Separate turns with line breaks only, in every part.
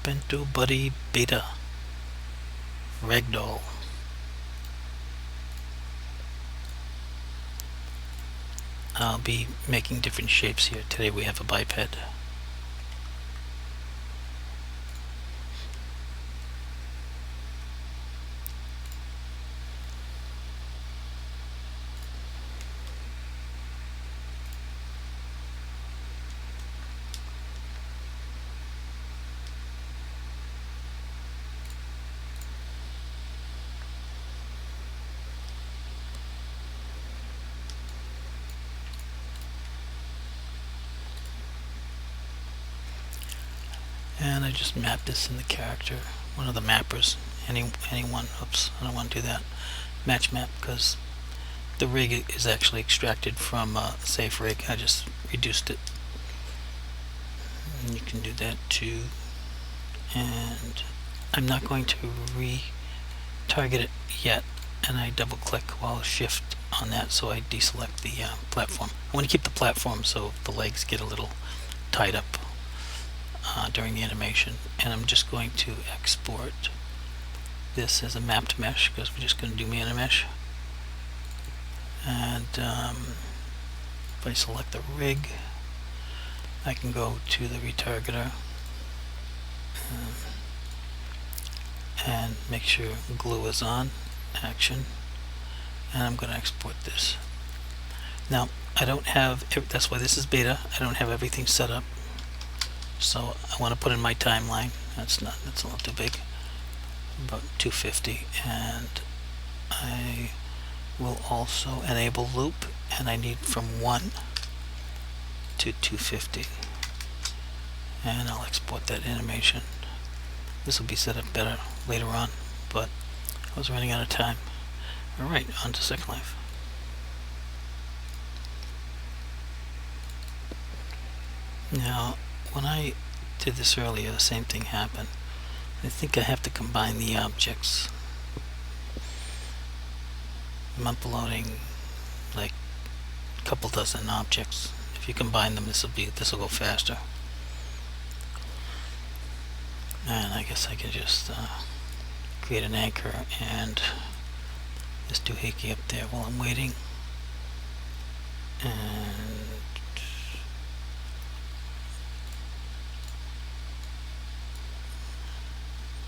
Bento Buddy Beta Ragdoll. I'll be making different shapes here. Today we have a biped. And I just mapped this in the character, one of the mappers, anyone, oops, I don't want to do that, match map, because the rig is actually extracted from safe rig. I just reduced it, and you can do that too. And I'm not going to re-target it yet, and I double click while shift on that, so I deselect the platform. I want to keep the platform so the legs get a little tied up during the animation, and I'm just going to export this as a mapped mesh because we're just going to do mesh. And if I select the rig, I can go to the retargeter and make sure glue is on, action, and I'm going to export this. Now I don't have, that's why this is beta, I don't have everything set up. So I want to put in my timeline. That's a little too big, about 250, and I will also enable loop, and I need from 1 to 250, and I'll export that animation. This will be set up better later on, but I was running out of time. Alright, on to Second Life. Now, when I did this earlier, the same thing happened. I think I have to combine the objects. I'm uploading like a couple dozen objects. If you combine them, this will go faster. And I guess I can just create an anchor and just do doohickey up there while I'm waiting. And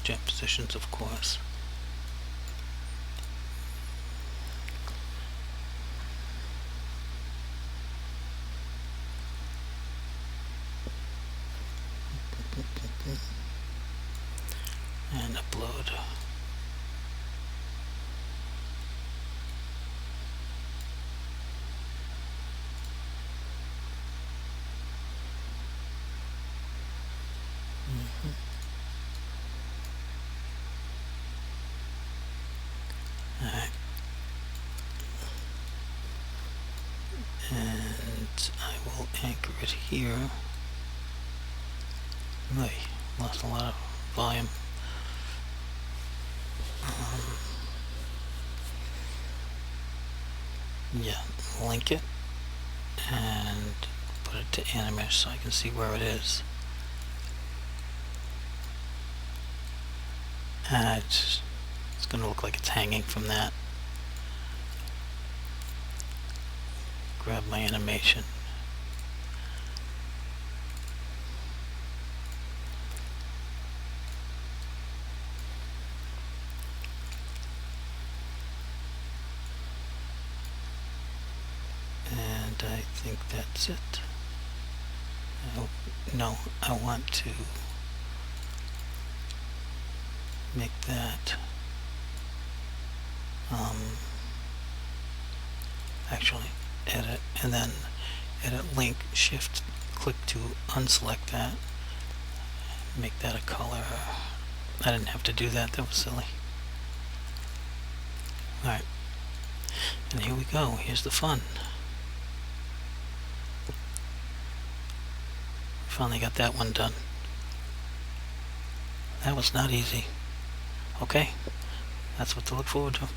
jump positions, of course. And upload. Alright. And I will anchor it here. Oy, lost a lot of volume. Yeah, link it and put it to Animesh so I can see where it is. And it's going to look like it's hanging from that. Grab my animation. And I think that's it. No, I want to make that actually edit, and then edit link, shift click to unselect that, make that a color. I didn't have to do that, that was silly. Alright, and here we go, here's the fun. Finally got that one done. That was not easy. Okay, that's what to look forward to.